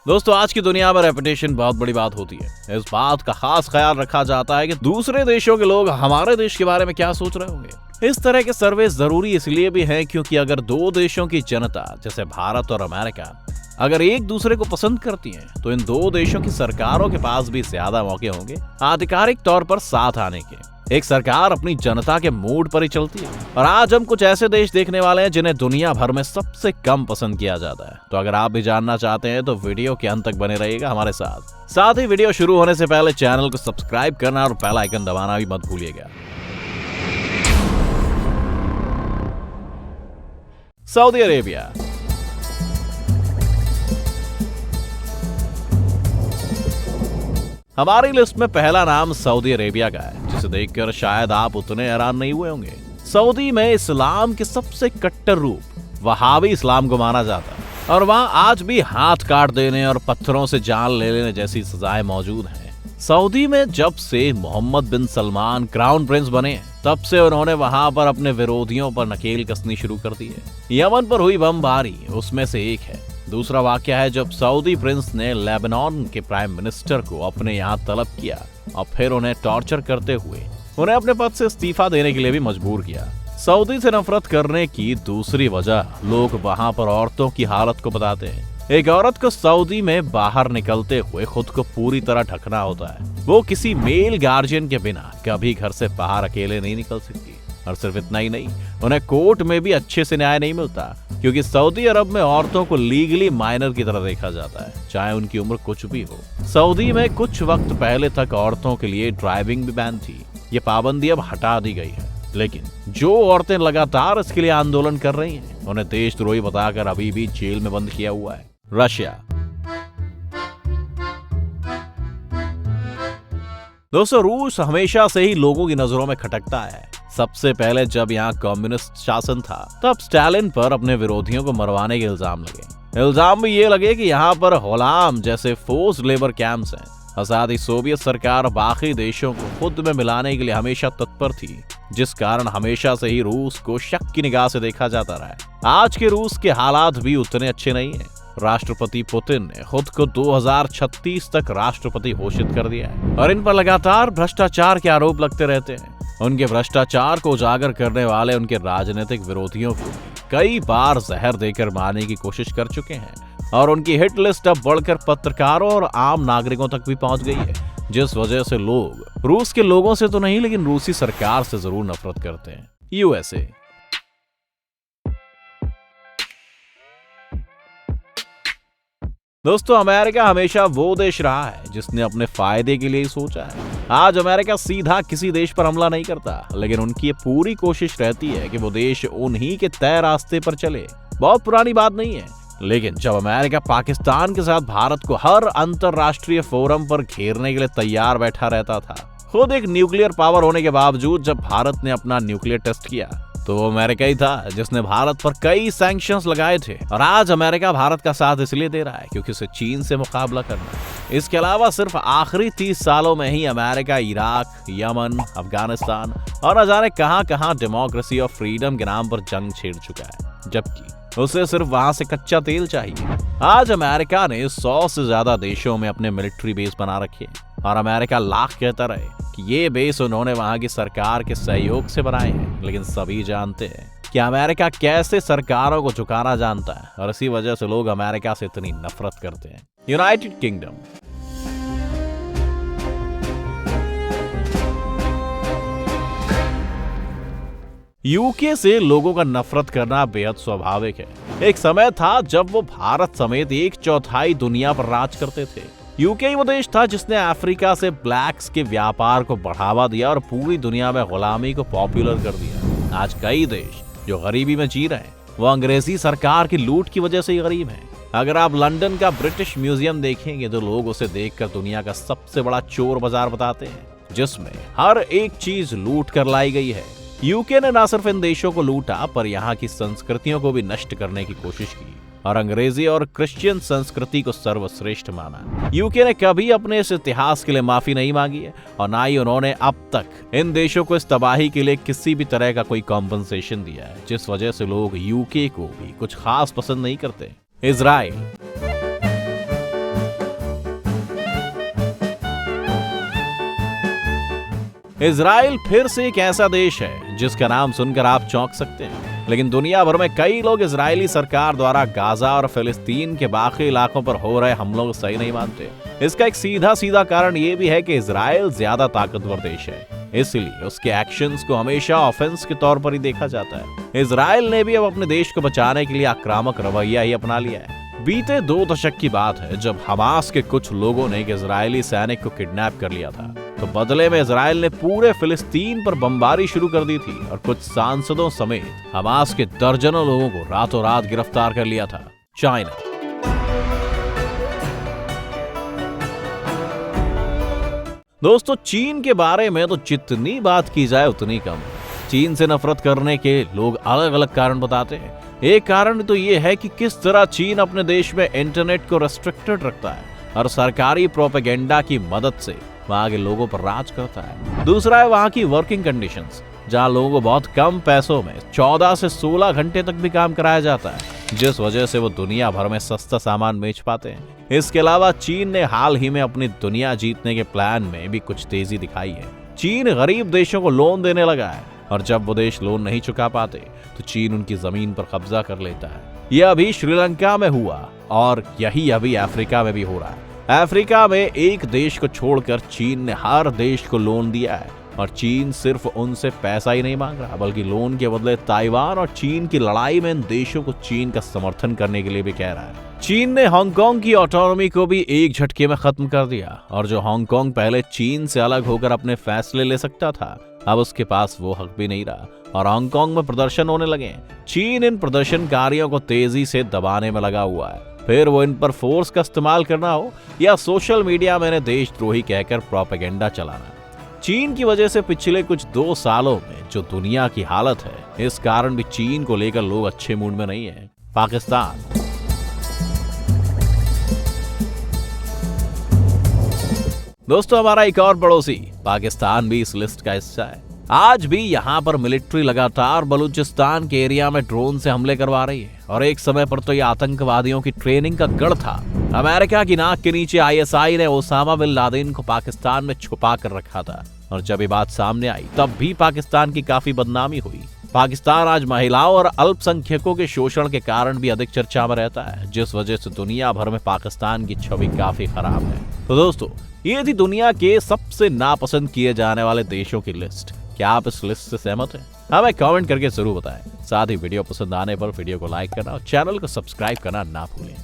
दोस्तों, आज की दुनिया में रेपुटेशन बहुत बड़ी बात होती है। इस बात का खास ख्याल रखा जाता है कि दूसरे देशों के लोग हमारे देश के बारे में क्या सोच रहे होंगे। इस तरह के सर्वे जरूरी इसलिए भी हैं क्योंकि अगर दो देशों की जनता जैसे भारत और अमेरिका अगर एक दूसरे को पसंद करती है तो इन दो देशों की सरकारों के पास भी ज्यादा मौके होंगे आधिकारिक तौर पर साथ आने के। एक सरकार अपनी जनता के मूड पर ही चलती है और आज हम कुछ ऐसे देश देखने वाले हैं जिन्हें दुनिया भर में सबसे कम पसंद किया जाता है। तो अगर आप भी जानना चाहते हैं तो वीडियो के अंत तक बने रहिएगा हमारे साथ ही वीडियो शुरू होने से पहले चैनल को सब्सक्राइब करना और बेल आइकन दबाना भी मत भूलिएगा। Saudi Arabia. हमारी लिस्ट में पहला नाम सऊदी अरेबिया का है, जिसे देखकर शायद आप उतने हैरान नहीं हुए होंगे। सऊदी में इस्लाम के सबसे कट्टर रूप वहाबी इस्लाम को माना जाता है और वहाँ आज भी हाथ काट देने और पत्थरों से जान ले लेने जैसी सजाएं मौजूद हैं। सऊदी में जब से मोहम्मद बिन सलमान क्राउन प्रिंस बने तब से उन्होंने वहां पर अपने विरोधियों पर नकेल कसनी शुरू कर दी है। यमन पर हुई बमबारी उसमें से एक है। दूसरा वाकया है जब सऊदी प्रिंस ने लेबनान के प्राइम मिनिस्टर को अपने यहाँ तलब किया और फिर उन्हें टॉर्चर करते हुए उन्हें अपने पद से इस्तीफा देने के लिए भी मजबूर किया। सऊदी से नफरत करने की दूसरी वजह लोग वहां पर औरतों की हालत को बताते हैं। एक औरत को सऊदी में बाहर निकलते हुए खुद को पूरी तरह ढकना होता है। वो किसी मेल गार्जियन के बिना कभी घर से बाहर अकेले नहीं निकल सकती। और सिर्फ इतना ही नहीं, उन्हें कोर्ट में भी अच्छे से न्याय नहीं मिलता क्योंकि सऊदी अरब में औरतों को लीगली माइनर की तरह देखा जाता है, चाहे उनकी उम्र कुछ भी हो। सऊदी में कुछ वक्त पहले तक औरतों के लिए ड्राइविंग भी बैन थी। ये पाबंदी अब हटा दी गई है, लेकिन जो औरतें लगातार इसके लिए आंदोलन कर रही हैं, उन्हें देशद्रोही बताकर अभी भी जेल में बंद किया हुआ है। रशिया। दोस्तों, रूस हमेशा से ही लोगों की नजरों में खटकता है। सबसे पहले जब यहाँ कम्युनिस्ट शासन था तब स्टालिन पर अपने विरोधियों को मरवाने के इल्जाम लगे। इल्जाम भी ये लगे कि यहाँ पर गुलाम जैसे फोर्स्ड लेबर कैंप्स हैं। और साथ ही सोवियत सरकार बाकी देशों को खुद में मिलाने के लिए हमेशा तत्पर थी, जिस कारण हमेशा से ही रूस को शक की निगाह से देखा जाता रहा है। आज के रूस के हालात भी उतने अच्छे नहीं है। राष्ट्रपति पुतिन ने खुद को 2036 तक राष्ट्रपति घोषित कर दिया है और इन पर लगातार भ्रष्टाचार के आरोप लगते रहते हैं। उनके भ्रष्टाचार को उजागर करने वाले उनके राजनीतिक विरोधियों को कई बार जहर देकर मारने की कोशिश कर चुके हैं और उनकी हिट लिस्ट अब बढ़कर पत्रकारों और आम नागरिकों तक भी पहुंच गई है, जिस वजह से लोग रूस के लोगों से तो नहीं लेकिन रूसी सरकार से जरूर नफरत करते हैं। यूएसए। दोस्तों, अमेरिका हमेशा वो देश रहा है जिसने अपने फायदे के लिए ही सोचा है। आज अमेरिका सीधा किसी देश पर हमला नहीं करता, लेकिन उनकी ये पूरी कोशिश रहती है कि वो देश उन्हीं के तय रास्ते पर चले। बहुत पुरानी बात नहीं है, लेकिन जब अमेरिका पाकिस्तान के साथ भारत को हर अंतरराष्ट्रीय फोरम पर घेरने के लिए तैयार बैठा रहता था, खुद एक न्यूक्लियर पावर होने के बावजूद जब भारत ने अपना न्यूक्लियर टेस्ट किया तो वो अमेरिका ही था जिसने भारत पर कई सैंक्शंस लगाए थे। और आज अमेरिका भारत का साथ इसलिए दे रहा है क्योंकि उसे चीन से मुकाबला करना है। इसके अलावा सिर्फ आखिरी 30 सालों में ही अमेरिका इराक, यमन, अफगानिस्तान और न जाने कहां डेमोक्रेसी और फ्रीडम के नाम पर जंग छेड़ चुका है, जबकि उसे सिर्फ वहां से कच्चा तेल चाहिए। आज अमेरिका ने 100 से ज्यादा देशों में अपने मिलिट्री बेस बना रखे और अमेरिका लाख कहता रहे कि ये बेस उन्होंने वहां की सरकार के सहयोग से बनाए हैं, लेकिन सभी जानते हैं कि अमेरिका कैसे सरकारों को झुकाना जानता है और इसी वजह से लोग अमेरिका से इतनी नफरत करते हैं। United kingdom. यूके से लोगों का नफरत करना बेहद स्वाभाविक है। एक समय था जब वो भारत समेत 1/4 दुनिया पर राज करते थे। यूके ही वो देश था जिसने अफ्रीका से ब्लैक्स के व्यापार को बढ़ावा दिया और पूरी दुनिया में गुलामी को पॉपुलर कर दिया। आज कई देश जो गरीबी में जी रहे हैं वो अंग्रेजी सरकार की लूट की वजह से ही गरीब हैं। अगर आप लंदन का ब्रिटिश म्यूजियम देखेंगे तो लोग उसे देखकर दुनिया का सबसे बड़ा चोर बाजार बताते हैं, जिसमें हर एक चीज लूट कर लाई गई है। यूके ने न सिर्फ इन देशों को लूटा पर यहाँ की संस्कृतियों को भी नष्ट करने की कोशिश की और अंग्रेजी और क्रिश्चियन संस्कृति को सर्वश्रेष्ठ माना। यूके ने कभी अपने इस इतिहास के लिए माफी नहीं मांगी है और ना ही उन्होंने अब तक इन देशों को इस तबाही के लिए किसी भी तरह का कोई कॉम्पनसेशन दिया है, जिस वजह से लोग यूके को भी कुछ खास पसंद नहीं करते। इजराइल। इजराइल फिर से एक ऐसा देश है जिसका नाम सुनकर आप चौंक सकते हैं, लेकिन दुनिया भर में कई लोग इजरायली सरकार द्वारा गाजा और फिलिस्तीन के बाकी इलाकों पर हो रहे हमलों को सही नहीं मानते। इसका एक सीधा कारण ये भी है कि इजराइल ज्यादा ताकतवर देश है, इसलिए उसके एक्शंस को हमेशा ऑफेंस के तौर पर ही देखा जाता है। इजराइल ने भी अब अपने देश को बचाने के लिए आक्रामक रवैया ही अपना लिया है। बीते 2 दशक की बात है जब हमास के कुछ लोगों ने एक इजरायली सैनिक को किडनैप कर लिया था, तो बदले में इजराइल ने पूरे फिलिस्तीन पर बमबारी शुरू कर दी थी और कुछ सांसदों समेत हमास के दर्जनों लोगों को रातों रात गिरफ्तार कर लिया था। चाइना। दोस्तों, चीन के बारे में तो जितनी बात की जाए उतनी कम है। चीन से नफरत करने के लोग अलग अलग कारण बताते हैं। एक कारण तो ये है कि किस तरह चीन अपने देश में इंटरनेट को रेस्ट्रिक्टेड रखता है और सरकारी प्रोपेगेंडा की मदद से वहां के लोगों पर राज करता है। दूसरा है वहां की वर्किंग कंडीशंस, जहां लोगों को बहुत कम पैसों में 14 से 16 घंटे तक भी काम कराया जाता है, जिस वजह से वो दुनिया भर में सस्ता सामान बेच पाते हैं। इसके अलावा चीन ने हाल ही में अपनी दुनिया जीतने के प्लान में भी कुछ तेजी दिखाई है। चीन गरीब देशों को लोन देने लगा है और जब वो देश लोन नहीं चुका पाते तो चीन उनकी जमीन पर कब्जा कर लेता है। यह अभी श्रीलंका में हुआ और यही अभी अफ्रीका में भी हो रहा है। अफ्रीका में एक देश को छोड़कर चीन ने हर देश को लोन दिया है और चीन सिर्फ उनसे पैसा ही नहीं मांग रहा बल्कि लोन के बदले ताइवान और चीन की लड़ाई में इन देशों को चीन का समर्थन करने के लिए भी कह रहा है। चीन ने हांगकांग की ऑटोनॉमी को भी एक झटके में खत्म कर दिया और जो हांगकांग पहले चीन से अलग होकर अपने फैसले ले सकता था, अब उसके पास वो हक भी नहीं रहा और हांगकांग में प्रदर्शन होने लगे। चीन इन प्रदर्शनकारियों को तेजी से दबाने में लगा हुआ है, फिर वो इन पर फोर्स का इस्तेमाल करना हो या सोशल मीडिया में देशद्रोही कहकर प्रोपेगेंडा चलाना। चीन की वजह से पिछले कुछ 2 सालों में जो दुनिया की हालत है, इस कारण भी चीन को लेकर लोग अच्छे मूड में नहीं है। पाकिस्तान। दोस्तों, हमारा एक और पड़ोसी पाकिस्तान भी इस लिस्ट का हिस्सा है। आज भी यहाँ पर मिलिट्री लगातार बलूचिस्तान के एरिया में ड्रोन से हमले करवा रही है और एक समय पर तो ये आतंकवादियों की ट्रेनिंग का गढ़ था। अमेरिका की नाक के नीचे आईएसआई ने ओसामा बिन लादेन को पाकिस्तान में छुपा कर रखा था और जब ये बात सामने आई तब भी पाकिस्तान की काफी बदनामी हुई। पाकिस्तान आज महिलाओं और अल्पसंख्यकों के शोषण के कारण भी अधिक चर्चा में रहता है, जिस वजह से दुनिया भर में पाकिस्तान की छवि काफी खराब है। तो दोस्तों, ये थी दुनिया के सबसे नापसंद किए जाने वाले देशों की लिस्ट। क्या आप इस लिस्ट से सहमत हैं? हमें कमेंट करके जरूर बताएं। साथ ही वीडियो पसंद आने पर वीडियो को लाइक करना और चैनल को सब्सक्राइब करना ना भूलें।